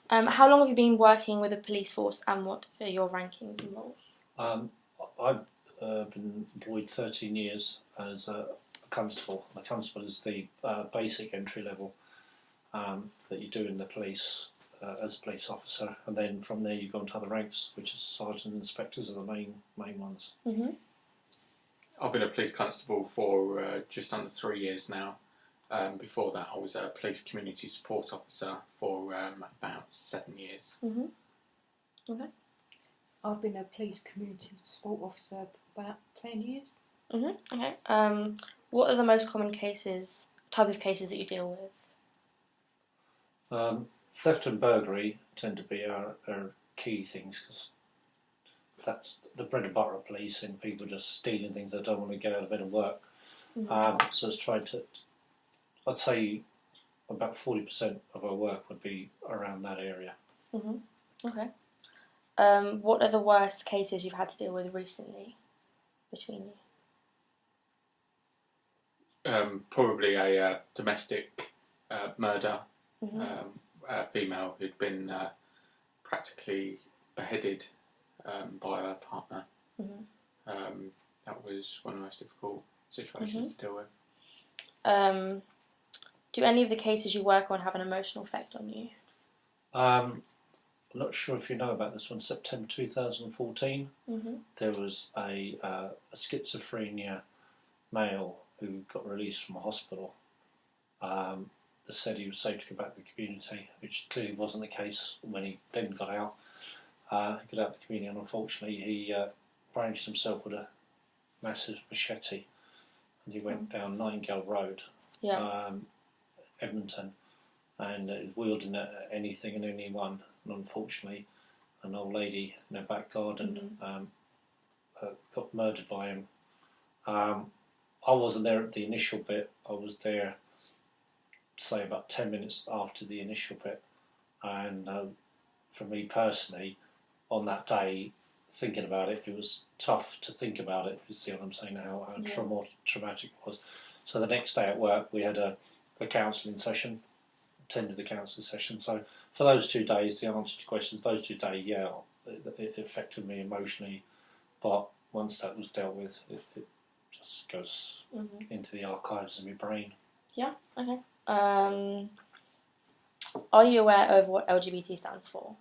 How long have you been working with the police force, and what are your rankings and roles? Um, I've been employed 13 years as a constable. A constable is the basic entry level that you do in the police as a police officer, and then from there you go into other ranks, which is sergeant and inspectors are the main ones. Mm-hmm. I've been a police constable for just under 3 years now. Before that, I was a police community support officer for about 7 years. Mm-hmm. Okay. I've been a police community support officer for about 10 years. Mm-hmm. Okay. What are the most common type of cases that you deal with? Theft and burglary tend to be our key things, because that's the bread and butter of policing. People just stealing things they don't want to get out of bed and work. Mm-hmm. So it's tried to, I'd say about 40% of our work would be around that area. Mm-hmm. Okay. What are the worst cases you've had to deal with recently between you? Probably a domestic murder. Mm-hmm. A female who'd been practically beheaded by her partner. Mm-hmm. That was one of the most difficult situations to deal with. Do any of the cases you work on have an emotional effect on you? I'm not sure if you know about this one. September 2014, there was a schizophrenia male who got released from a hospital. They said he was safe to go back to the community, which clearly wasn't the case when he then got out. He got out to the community, and unfortunately he branched himself with a massive machete, and he went down Nightingale Road, Edmonton, and wielding at anything and anyone. And unfortunately, an old lady in her back garden got murdered by him. I wasn't there at the initial bit. I was there, say, about 10 minutes after the initial bit. And for me personally, on that day, thinking about it, it was tough to think about it. You see what I'm saying, how traumatic it was. So the next day at work, we had a counselling session, attended the counselling session. So for those 2 days, the answer to questions, those 2 days, it affected me emotionally. But once that was dealt with, it just goes into the archives of my brain. Yeah, okay. Are you aware of what LGBT stands for?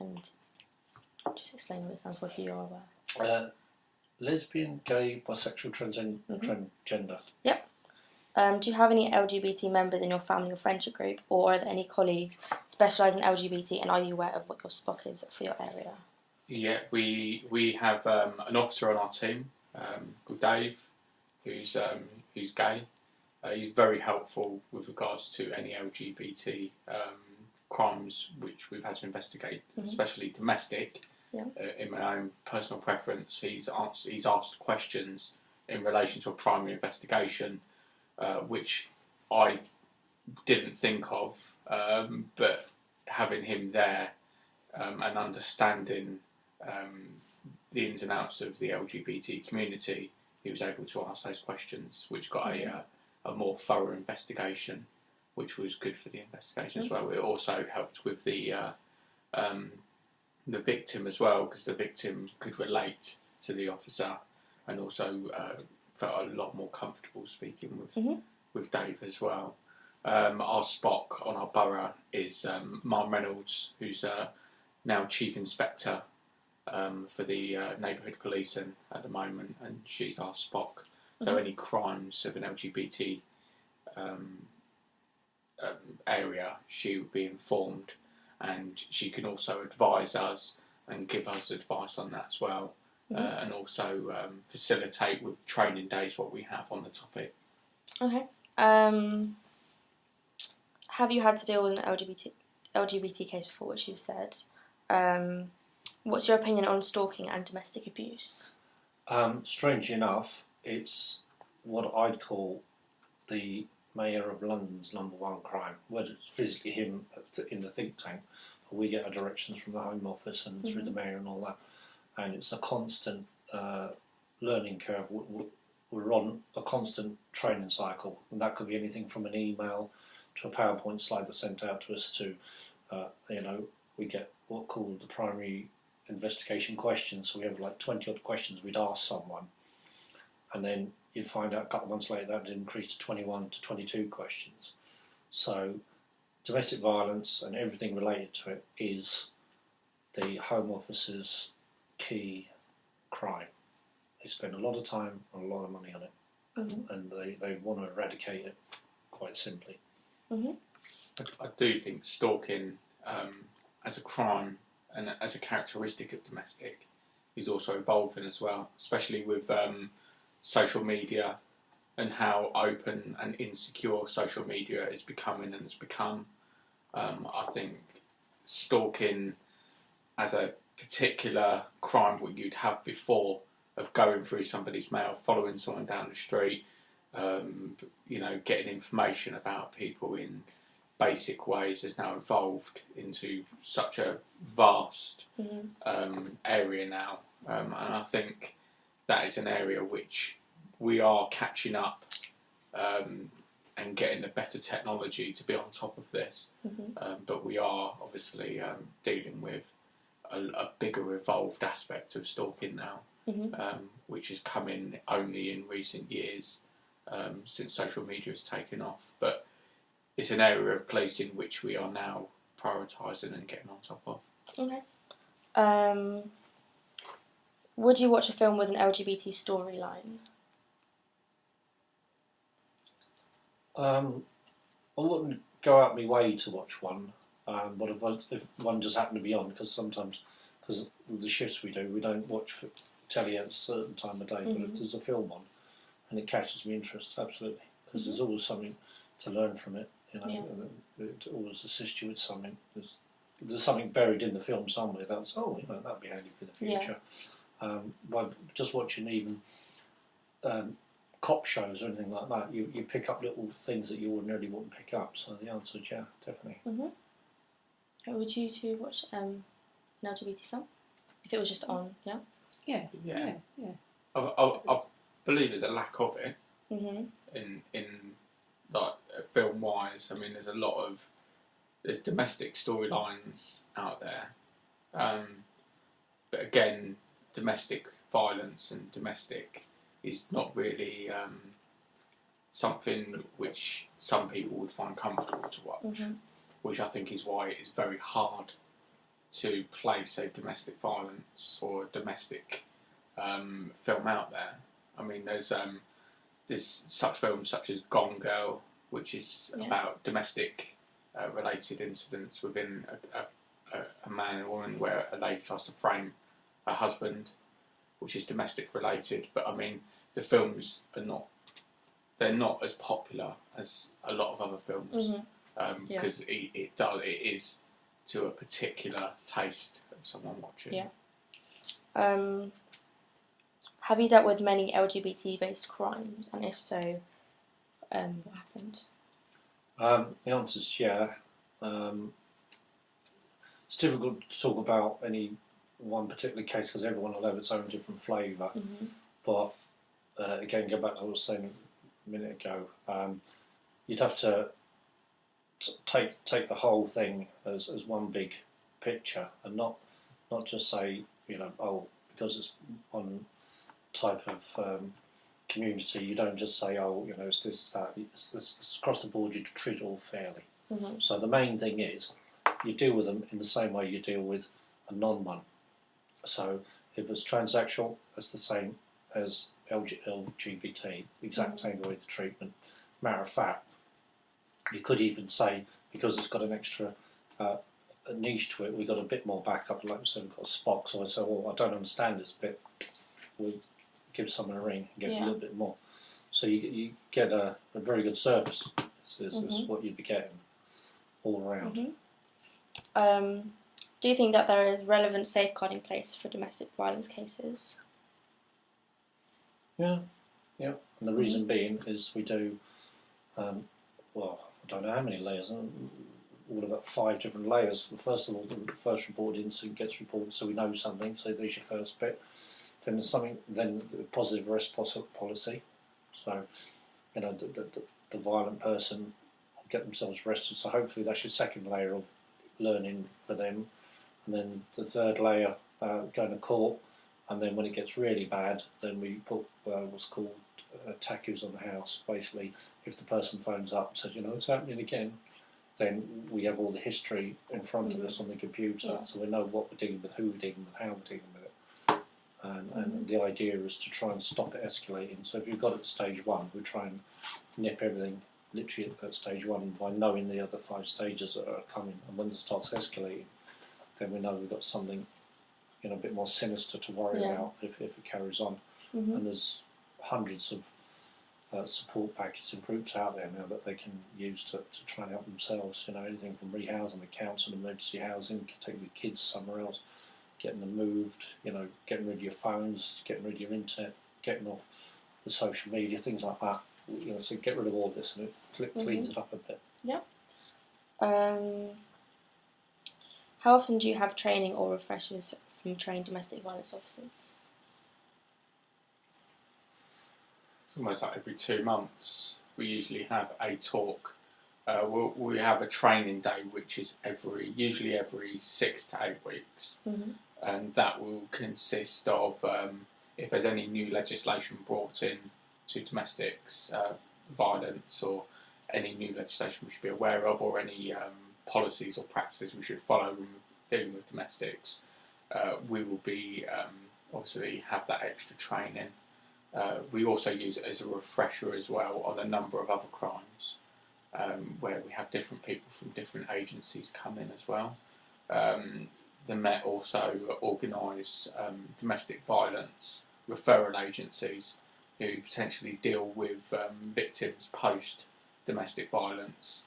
And just explain what it stands for if you are aware. Lesbian, gay, bisexual, transgender. Yep. Do you have any LGBT members in your family or friendship group, or are there any colleagues specialising in LGBT, and are you aware of what your SPOC is for your area? Yeah, we have an officer on our team called Dave, who's gay. He's very helpful with regards to any LGBT crimes which we've had to investigate, especially domestic. Yeah. In my own personal preference, he's asked questions in relation to a primary investigation, which I didn't think of, but having him there and understanding the ins and outs of the LGBT community, he was able to ask those questions, which got a more thorough investigation, which was good for the investigation as well. It also helped with the victim as well, because the victim could relate to the officer, and also felt a lot more comfortable speaking with Dave as well. Our SPOC on our borough is Mum Reynolds, who's now Chief Inspector for the neighbourhood policing at the moment, and she's our SPOC. So any crimes of an LGBT area, she would be informed, and she can also advise us and give us advice on that as well, and also facilitate with training days what we have on the topic. Okay. Have you had to deal with an LGBT case before, which you've said? What's your opinion on stalking and domestic abuse? Strangely enough, it's what I'd call the Mayor of London's #1 crime. Whether it's physically him in the think tank, or we get our directions from the Home Office and through the Mayor and all that. And it's a constant learning curve. We're on a constant training cycle, and that could be anything from an email to a PowerPoint slide that's sent out to us to we get what called the primary investigation questions. So we have like 20 odd questions we'd ask someone, and then you'd find out a couple of months later that had increased to 21 to 22 questions. So domestic violence and everything related to it is the Home Office's key crime. They spend a lot of time and a lot of money on it, and they want to eradicate it quite simply. I do think stalking as a crime and as a characteristic of domestic is also evolving as well, especially with social media and how open and insecure social media is becoming and has become. I think stalking as a particular crime what you'd have before of going through somebody's mail, following someone down the street, getting information about people in basic ways has now evolved into such a vast area now. And I think that is an area which we are catching up and getting the better technology to be on top of this. But we are obviously dealing with a bigger evolved aspect of stalking now, which has come in only in recent years since social media has taken off. But it's an area of policing which we are now prioritising and getting on top of. Okay. Would you watch a film with an LGBT storyline? I wouldn't go out my way to watch one, but if one just happened to be on, because sometimes, because the shifts we do, we don't watch telly at a certain time of day, but if there's a film on and it catches my interest, absolutely, because there's always something to learn from it, and it always assists you with something. There's something buried in the film somewhere that's, that'd be handy for the future. By just watching even cop shows or anything like that, you pick up little things that you ordinarily wouldn't pick up. So the answer is yeah, definitely. Would you two watch an LGBT film if it was just on? Yeah. Yeah. I believe there's a lack of it in like film wise. I mean, there's domestic storylines out there, but again, domestic violence and domestic is not really something which some people would find comfortable to watch, which I think is why it is very hard to place a domestic violence or a domestic film out there. I mean, there's such films such as Gone Girl, which is about domestic related incidents within a man and a woman, where a lady tries to frame her husband, which is domestic related. But I mean, the films they're not as popular as a lot of other films, because it is to a particular taste of someone watching. Have you dealt with many LGBT-based crimes, and if so, what happened? The answer is yeah. It's difficult to talk about any one particular case because everyone will have its own different flavour. But again, go back to what I was saying a minute ago. You'd have to take the whole thing as one big picture, and not just say because it's one type of community. You don't just say it's this, it's that. It's across the board. You treat it all fairly. So the main thing is you deal with them in the same way you deal with a non-one. So if it's transsexual, it's the same as LGBT, exact same way the treatment. Matter of fact, you could even say, because it's got an extra niche to it, we've got a bit more backup, like we said, we've got a Spock, so I say, I don't understand this bit, we'll give someone a ring and give a little bit more. So you get a very good service, is what you'd be getting all around. Do you think that there is relevant safeguarding in place for domestic violence cases? Yeah. And the reason being is we do, I don't know how many layers, all about 5 different layers. First of all, the first reported incident gets reported, so we know something, so there's your first bit. Then there's something, then the positive arrest policy. So, the violent person will get themselves arrested, so hopefully that's your second layer of, learning for them. And then the third layer, going to court, and then when it gets really bad, then we put what's called TACUs on the house. Basically, if the person phones up and says, you know, it's happening again, then we have all the history in front of us on the computer, so we know what we're dealing with, who we're dealing with, how we're dealing with it. And the idea is to try and stop it escalating. So if you've got it at stage 1, we try and nip everything literally at stage 1 by knowing the other 5 stages that are coming. And when it starts escalating, then we know we've got something, you know, a bit more sinister to worry about if it carries on. And there's hundreds of support packages and groups out there now that they can use to try and help themselves. You know, anything from rehousing the council, emergency housing, taking the kids somewhere else, getting them moved, you know, getting rid of your phones, getting rid of your internet, getting off the social media, things like that. You know, so get rid of all this and it cleans it up a bit. Yep. How often do you have training or refreshers from trained domestic violence officers? It's almost like every 2 months. We usually have a talk. We have a training day, which is usually every 6 to 8 weeks, and that will consist of if there's any new legislation brought in to domestics violence, or any new legislation we should be aware of, or any policies or practices we should follow when we're dealing with domestics. We will be obviously have that extra training. We also use it as a refresher as well on a number of other crimes, where we have different people from different agencies come in as well. The Met also organise domestic violence referral agencies who potentially deal with victims post domestic violence,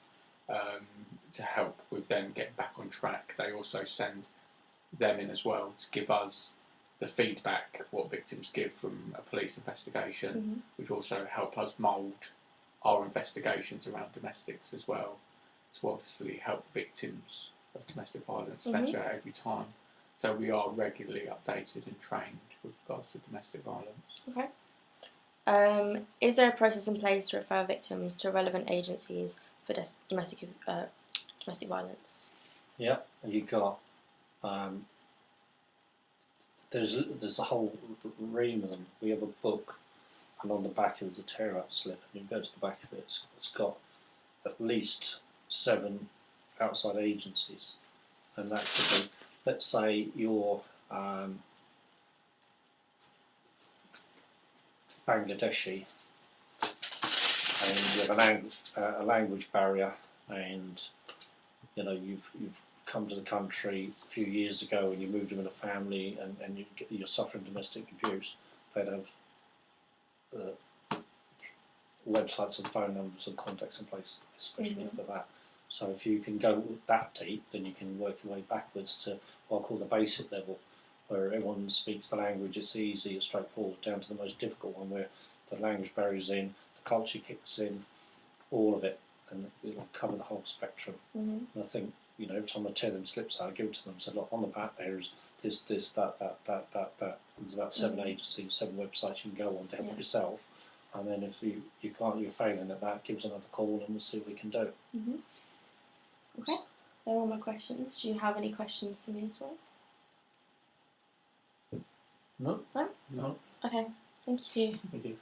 to help with them getting back on track. They also send them in as well to give us the feedback what victims give from a police investigation, which also help us mould our investigations around domestics as well, to obviously help victims of domestic violence better every time. So we are regularly updated and trained with regards to domestic violence. Okay. Is there a process in place to refer victims to relevant agencies for domestic violence? Yeah, you got. There's a whole ream of them. We have a book, and on the back of the tear-out slip, and you go to the back of it, it's got at least 7 outside agencies, and that could be, let's say you're Bangladeshi, and you have a language barrier, and you know you've come to the country a few years ago and you moved in with a family and you're suffering domestic abuse. They'd have websites and phone numbers and contacts in place, especially for that. So if you can go that deep, then you can work your way backwards to what I call the basic level, where everyone speaks the language. It's easy, it's straightforward, down to the most difficult one, where the language barrier's in, the culture kicks in, all of it, and it'll cover the whole spectrum. And I think, you know, every time I tear them slips out, I give it to them and say, look, on the back there's this, that. There's about 7 agencies, 7 websites you can go on to help yourself. And then if you can't, you're failing at that, give us another call and we'll see what we can do. Okay, they're all my questions. Do you have any questions for me as well? No. No? No. Okay, thank you. Thank you.